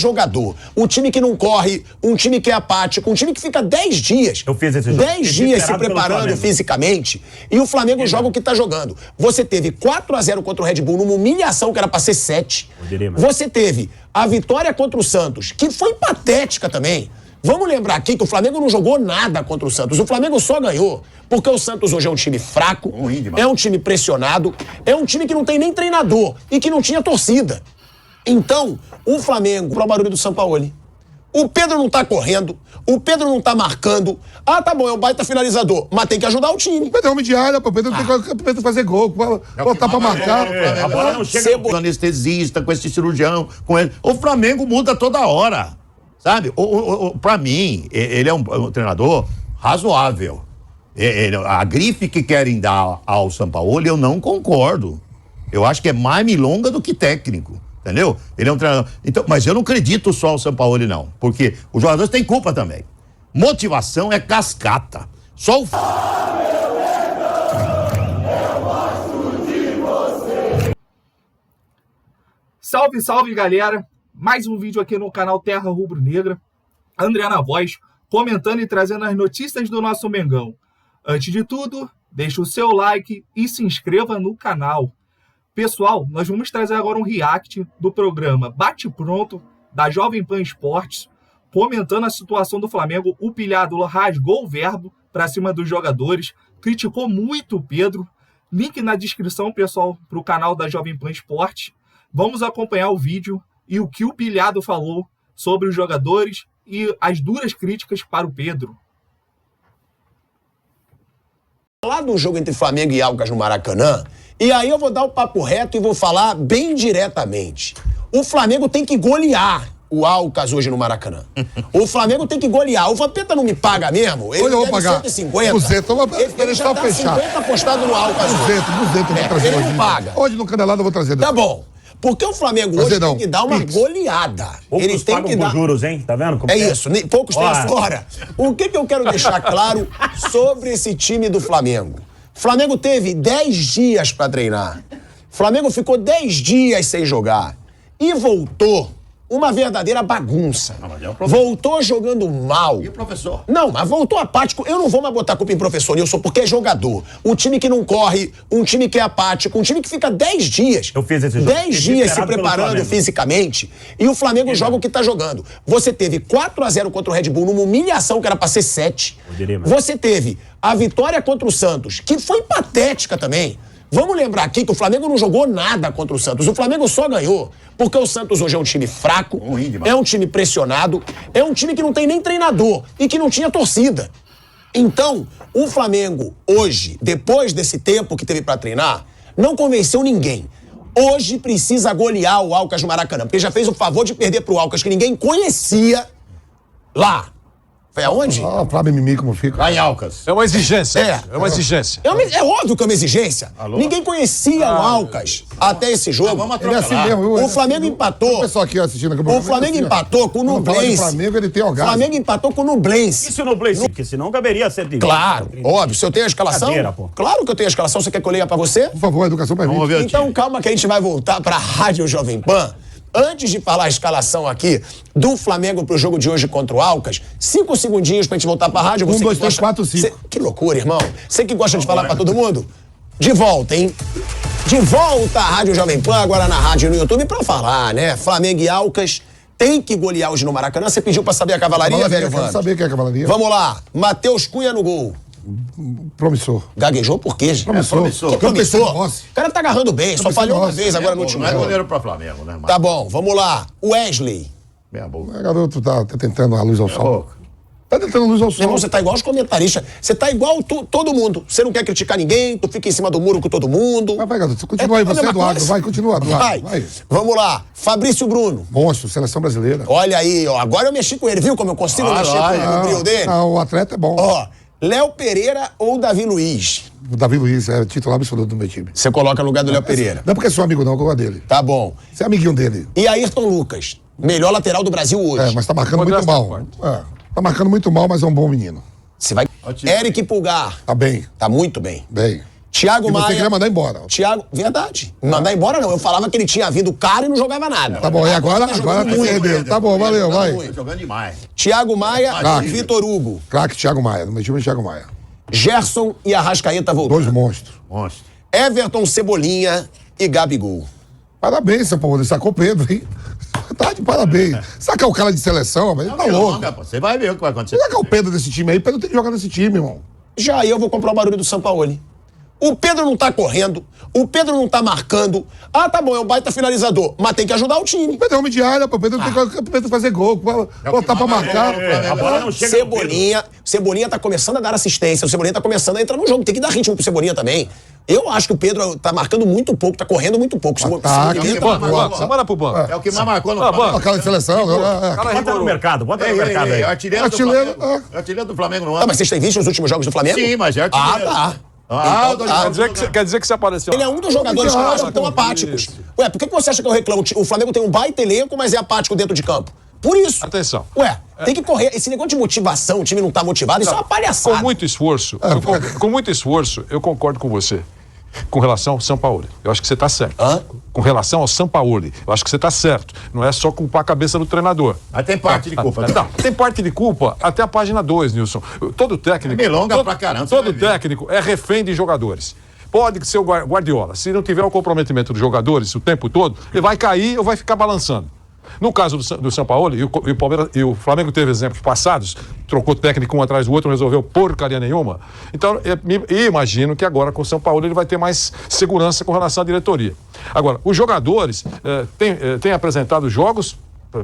jogador, um time que não corre, um time que é apático, um time que fica 10 dias. Eu fiz esse jogo. 10 dias se preparando fisicamente e o Flamengo joga o que tá jogando. Você teve 4-0 contra o Red Bull numa humilhação que era pra ser 7. Você teve a vitória contra o Santos, que foi patética também. Vamos lembrar aqui que o Flamengo não jogou nada contra o Santos. O Flamengo só ganhou porque o Santos hoje é um time fraco, é um time pressionado, é um time que não tem nem treinador e que não tinha torcida. Então, o Flamengo, pro barulho do Sampaoli. O Pedro não tá correndo, o Pedro não tá marcando. Ah, tá bom, é um baita finalizador, mas tem que ajudar o time. O Pedro é homem de área, pô. O Pedro tem que fazer gol, botar pra marcar. A bola não chega com anestesista, com esse cirurgião, com ele. O Flamengo muda toda hora, sabe? Pra mim, ele é um treinador razoável. A grife que querem dar ao Sampaoli, eu não concordo. Eu acho que é mais milonga do que técnico. Entendeu? Ele é um treinador. Então, mas eu não acredito só ao Sampaoli, não. Porque os jogadores têm culpa também. Motivação é cascata. Só o... Salve, salve, galera. Mais um vídeo aqui no canal Terra Rubro Negra. André na voz, comentando e trazendo as notícias do nosso Mengão. Antes de tudo, deixa o seu like e se inscreva no canal. Pessoal, nós vamos trazer agora um react do programa Bate Pronto, da Jovem Pan Esportes, comentando a situação do Flamengo. O pilhado rasgou o verbo para cima dos jogadores, criticou muito o Pedro. Link na descrição, pessoal, para o canal da Jovem Pan Esportes. Vamos acompanhar o vídeo e o que o pilhado falou sobre os jogadores e as duras críticas para o Pedro. Lá do jogo entre Flamengo e Alcas no Maracanã, e aí eu vou dar o papo reto e vou falar bem diretamente. O Flamengo tem que golear o Alcas hoje no Maracanã. O Flamengo tem que golear. O Vampeta não me paga mesmo? Ele eu vou pagar 150. 200, ele já tá fechado. 50 apostado no Alcas. 200 eu vou trazer ele hoje. não paga. Hoje no Canelado eu vou trazer. Tá bom. Porque o Flamengo hoje tem que dar uma goleada. Poucos Ele tem pagam que dar com juros, hein? Tá vendo? Como é isso, poucos têm a fora. O que eu quero deixar claro sobre esse time do Flamengo? O Flamengo teve 10 dias para treinar. O Flamengo ficou 10 dias sem jogar. E voltou uma verdadeira bagunça. Voltou jogando mal. E o professor? Não, mas voltou apático. Eu não vou mais botar culpa em professor Nilson, porque é jogador. Um time que não corre, um time que é apático, um time que fica 10 dias. Eu fiz esse jogo. 10 dias se preparando fisicamente. E o Flamengo joga o que tá jogando. Você teve 4-0 contra o Red Bull numa humilhação que era pra ser 7. Você teve a vitória contra o Santos, que foi patética também. Vamos lembrar aqui que o Flamengo não jogou nada contra o Santos. O Flamengo só ganhou porque o Santos hoje é um time fraco, é um time pressionado, é um time que não tem nem treinador e que não tinha torcida. Então, o Flamengo hoje, depois desse tempo que teve pra treinar, não convenceu ninguém. Hoje precisa golear o Alcas no Maracanã, porque já fez o favor de perder pro Alcas, que ninguém conhecia lá. Foi aonde? Pra mimimi como fica. Lá em Alcas. É uma exigência. É uma exigência. É óbvio que é uma exigência. Ninguém conhecia o Alcas até esse jogo. Vamos Ele é assim mesmo. O Flamengo empatou. O pessoal aqui assistindo aqui. O Flamengo empatou com o Nublense. O Flamengo, ele tem O Flamengo empatou com o Nublense. Isso no Play, porque senão caberia 120. Claro, óbvio. Se eu tenho a escalação... Cadeira, pô. Claro que eu tenho a escalação. Você quer que eu leia pra você? Por favor, a educação pra mim. Vamos ver. Então calma que a gente vai voltar pra Rádio Jovem Pan. Antes de falar a escalação aqui do Flamengo pro jogo de hoje contra o Alcas, 5 segundinhos pra gente voltar pra rádio. 1, 2, 3, 4, 5. Que loucura, irmão. Você que gosta de falar pra todo mundo? De volta, hein? De volta à Rádio Jovem Pan, agora na rádio e no YouTube, pra falar, né? Flamengo e Alcas tem que golear hoje no Maracanã. Você pediu pra saber a cavalaria, velho Vando? Quero saber quem é a cavalaria. Vamos lá. Matheus Cunha no gol. Promissor. Gaguejou por quê, gente? Promissor. Promissor. O cara tá agarrando bem, só falhou uma vez agora no último Não é jogo. goleiro pra Flamengo, né? Tá bom, vamos lá. Wesley. Meia boca. O garoto tá tentando a luz ao sol. Tá tentando luz ao Meu irmão, sol. você tá igual os comentaristas. Você tá igual todo mundo. Você não quer criticar ninguém, tu fica em cima do muro com todo mundo. Vai, garoto. Continua aí, você é do agro. Vai, continua do agro. Vai. Vamos lá. Fabrício Bruno. Monstro, seleção brasileira. Olha aí, ó. Agora eu mexi com ele, viu como eu consigo mexer com o brilho dele? Não, o atleta é bom. Ó, Léo Pereira ou Davi Luiz? O Davi Luiz é titular absoluto do meu time. Você coloca no lugar do Léo Pereira. Não é porque é seu amigo, não, eu gosto dele. Tá bom. Você é amiguinho dele. E Ayrton Lucas? Melhor lateral do Brasil hoje. É, mas tá marcando muito mal. Tá marcando muito mal, mas é um bom menino. Você vai... Eric Pulgar. Tá bem. Tá muito bem. Bem. Thiago E Maia... você queria mandar embora. Verdade. Mandar embora não. Eu falava que ele tinha vindo caro e não jogava nada. Tá bom, e agora perdeu. Tá bom, valeu, vai. Tá jogando demais. Thiago Maia Craque. e Vitor Hugo. Craque Thiago Maia, no meu time é Thiago Maia. Gerson e Arrascaeta voltando. 2 monstros. Monstro. Everton, Cebolinha e Gabigol. Parabéns, São Paulo, ele sacou o Pedro, hein? Tá de parabéns. Sacar o cara de seleção, mas ele tá louco. Você vai ver o que vai acontecer. Sacar o Pedro desse time aí, o Pedro tem que jogar nesse time, irmão. Já eu vou comprar o barulho do Sampaoli. O Pedro não tá correndo, o Pedro não tá marcando. Ah, tá bom, é um baita finalizador, mas tem que ajudar o time. O Pedro é homem de área, pô. O Pedro tem que fazer gol, botar pra marcar. A bola não chega no Pedro. Cebolinha tá começando a dar assistência, o Cebolinha tá começando a entrar no jogo, tem que dar ritmo pro Cebolinha também. Eu acho que o Pedro tá marcando muito pouco, tá correndo muito pouco. Manda pro banco. É o que mais marcou no A cara de seleção. Bota no mercado, bota no mercado aí. Artilheiro do Flamengo no ano. Ah, mas vocês têm visto os últimos jogos do Flamengo? Sim, mas é artilheiro. Ah, tá. Então, Quer dizer que você apareceu. Ele é um dos jogadores que eu acho que estão apáticos. Ué, por que você acha que eu reclamo? O Flamengo tem um baita elenco, mas é apático dentro de campo. Por isso. Atenção. Ué, tem que correr. Esse negócio de motivação, o time não tá motivado, isso é uma palhaçada. Com muito esforço, eu concordo com você. Com relação ao Sampaoli. Eu acho que você está certo. Com relação ao Sampaoli, eu acho que você está certo. Não é só culpar a cabeça do treinador. Mas tem parte de culpa. Não, tem parte de culpa até a página 2, Nilson. Todo técnico... É milonga pra caramba. Todo técnico é refém de jogadores. Pode ser o Guardiola. Se não tiver o comprometimento dos jogadores o tempo todo, ele vai cair ou vai ficar balançando. No caso do Sampaoli, e o Flamengo teve exemplos passados, trocou técnico um atrás do outro, não resolveu porcaria nenhuma. Então, eu imagino que agora com o Sampaoli ele vai ter mais segurança com relação à diretoria. Agora, os jogadores têm apresentado jogos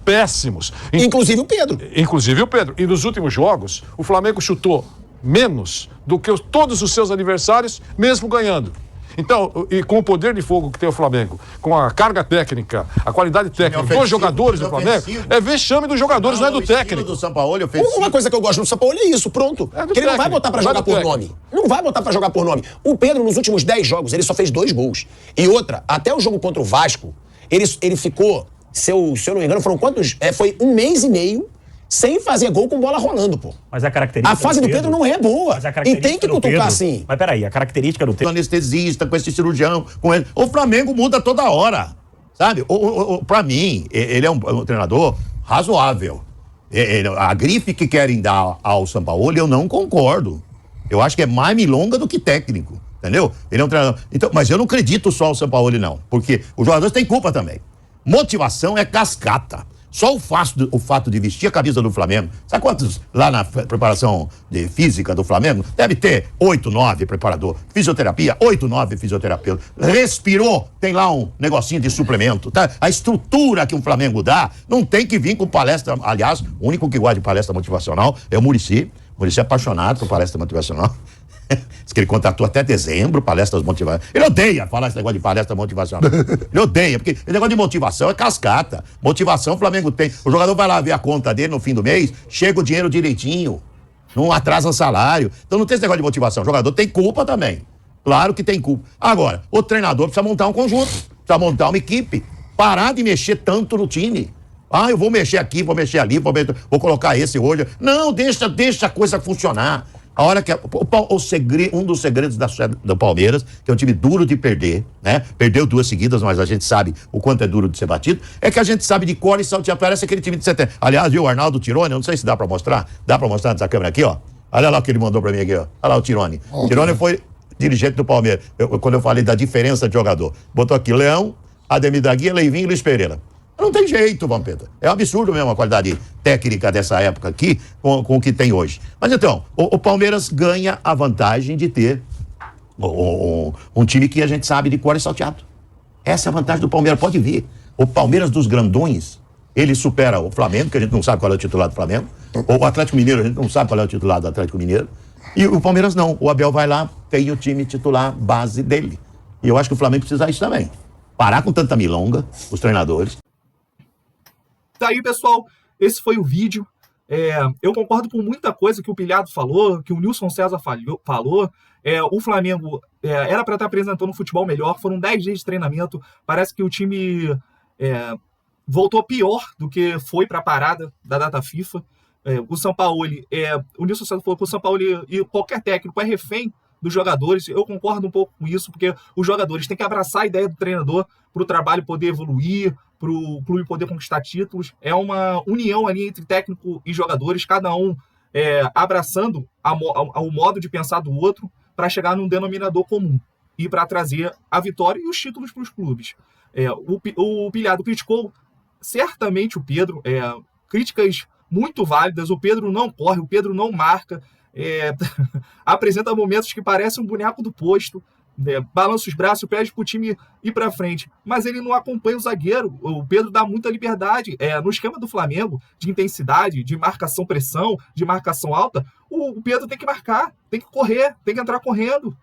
péssimos. Inclusive o Pedro. E nos últimos jogos, o Flamengo chutou menos do que todos os seus adversários, mesmo ganhando. Então, e com o poder de fogo que tem o Flamengo, com a carga técnica, a qualidade técnica dos jogadores do Flamengo, é vexame dos jogadores, não é do técnico. Do Sampaoli, uma coisa que eu gosto do Sampaoli é isso, pronto. Que ele não vai botar pra jogar por nome. Não vai botar pra jogar por nome. O Pedro, nos últimos 10 jogos, ele só fez 2 gols. E outra, até o jogo contra o Vasco, ele ficou, se eu não me engano, foram quantos? Foi 1 mês e meio sem fazer gol com bola rolando, pô. Mas a característica A fase do Pedro não é boa. E tem que cutucar assim. Mas peraí, a característica do Pedro... Anestesista, com esse cirurgião, com ele. O Flamengo muda toda hora, sabe? Pra mim, ele é um treinador razoável. A grife que querem dar ao Sampaoli, eu não concordo. Eu acho que é mais milonga do que técnico, entendeu? Ele é um treinador... Então, mas eu não acredito só ao Sampaoli, não. Porque os jogadores têm culpa também. Motivação é cascata. Só o fato de vestir a camisa do Flamengo, sabe quantos lá na preparação de física do Flamengo? Deve ter 8, 9 preparador. Fisioterapia, 8, 9 fisioterapeutas. Respirou, tem lá um negocinho de suplemento, tá? A estrutura que o Flamengo dá não tem que vir com palestra. Aliás, o único que gosta de palestra motivacional é o Muricy. O Muricy é apaixonado por palestra motivacional. Diz que ele contratou até dezembro palestras motivacionais. Ele odeia falar esse negócio de palestra motivacional. Ele odeia, porque esse negócio de motivação é cascata. Motivação o Flamengo tem. O jogador vai lá ver a conta dele no fim do mês, chega o dinheiro direitinho. Não atrasa salário. Então não tem esse negócio de motivação. O jogador tem culpa também. Claro que tem culpa. Agora, o treinador precisa montar um conjunto, precisa montar uma equipe. Parar de mexer tanto no time. Ah, eu vou mexer aqui, vou mexer ali, vou colocar esse hoje. Não, deixa a coisa funcionar. A hora que um dos segredos do Palmeiras, que é um time duro de perder, né? Perdeu 2 seguidas, mas a gente sabe o quanto é duro de ser batido, é que a gente sabe de cor e salteado. Parece aquele time de 70. Aliás, viu, o Arnaldo Tironi, eu não sei se dá pra mostrar. Dá pra mostrar nessa câmera aqui, ó. Olha lá o que ele mandou pra mim aqui, ó. Olha lá o Tironi. Tironi foi dirigente do Palmeiras. Quando eu falei da diferença de jogador. Botou aqui Leão, Ademir da Guia, Leivinho e Luiz Pereira. Não tem jeito, Vampeta. É um absurdo mesmo a qualidade técnica dessa época aqui com o que tem hoje. Mas então, o Palmeiras ganha a vantagem de ter um time que a gente sabe de cor e salteado. Essa é a vantagem do Palmeiras. Pode vir. O Palmeiras dos grandões, ele supera o Flamengo, que a gente não sabe qual é o titular do Flamengo. O Atlético Mineiro, a gente não sabe qual é o titular do Atlético Mineiro. E o Palmeiras não. O Abel vai lá, tem o time titular base dele. E eu acho que o Flamengo precisa disso também. Parar com tanta milonga, os treinadores. Tá aí, pessoal, esse foi o vídeo. Eu concordo com muita coisa que o Pilhado falou, que o Nilson César falou. O Flamengo era para estar apresentando um futebol melhor, foram 10 dias de treinamento, parece que o time voltou pior do que foi para a parada da data FIFA. O Sampaoli, o Nilson César falou que o Sampaoli e qualquer técnico é refém dos jogadores. Eu concordo um pouco com isso, porque os jogadores têm que abraçar a ideia do treinador para o trabalho poder evoluir, para o clube poder conquistar títulos. É uma união ali entre técnico e jogadores, cada um abraçando o modo de pensar do outro para chegar num denominador comum e para trazer a vitória e os títulos para os clubes. O Pilhado criticou certamente o Pedro, críticas muito válidas. O Pedro não corre, o Pedro não marca, apresenta momentos que parecem um boneco do posto, balança os braços, pede para o time ir para frente, mas ele não acompanha o zagueiro. O Pedro dá muita liberdade. No esquema do Flamengo, de intensidade, de marcação-pressão, de marcação alta, o Pedro tem que marcar, tem que correr, tem que entrar correndo.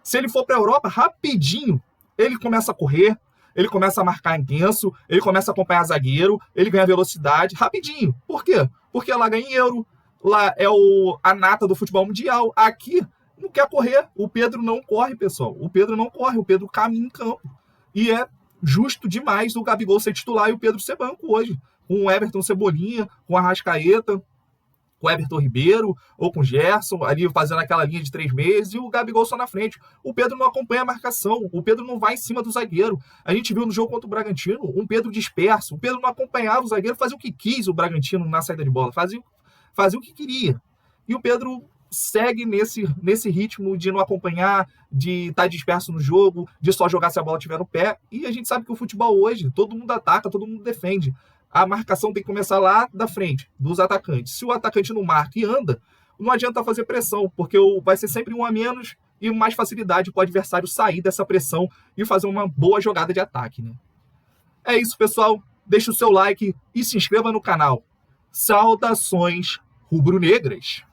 Se ele for para a Europa, rapidinho, ele começa a correr, ele começa a marcar intenso, ele começa a acompanhar zagueiro, ele ganha velocidade, rapidinho. Por quê? Porque lá ganha em euro, lá é a nata do futebol mundial. Aqui não quer correr. O Pedro não corre, pessoal. O Pedro não corre, o Pedro caminha em campo. E é justo demais o Gabigol ser titular e o Pedro ser banco hoje. Com o Everton Cebolinha, com o Arrascaeta, com o Everton Ribeiro, ou com o Gerson, ali fazendo aquela linha de 3 meses, e o Gabigol só na frente. O Pedro não acompanha a marcação, o Pedro não vai em cima do zagueiro. A gente viu no jogo contra o Bragantino um Pedro disperso, o Pedro não acompanhava o zagueiro, fazia o que quis o Bragantino na saída de bola, fazia o que queria. E o Pedro segue nesse ritmo de não acompanhar, de estar disperso no jogo, de só jogar se a bola estiver no pé. E a gente sabe que o futebol hoje, todo mundo ataca, todo mundo defende. A marcação tem que começar lá da frente, dos atacantes. Se o atacante não marca e anda, não adianta fazer pressão, porque vai ser sempre um a menos e mais facilidade para o adversário sair dessa pressão e fazer uma boa jogada de ataque, né? É isso, pessoal. Deixe o seu like e se inscreva no canal. Saudações rubro-negras!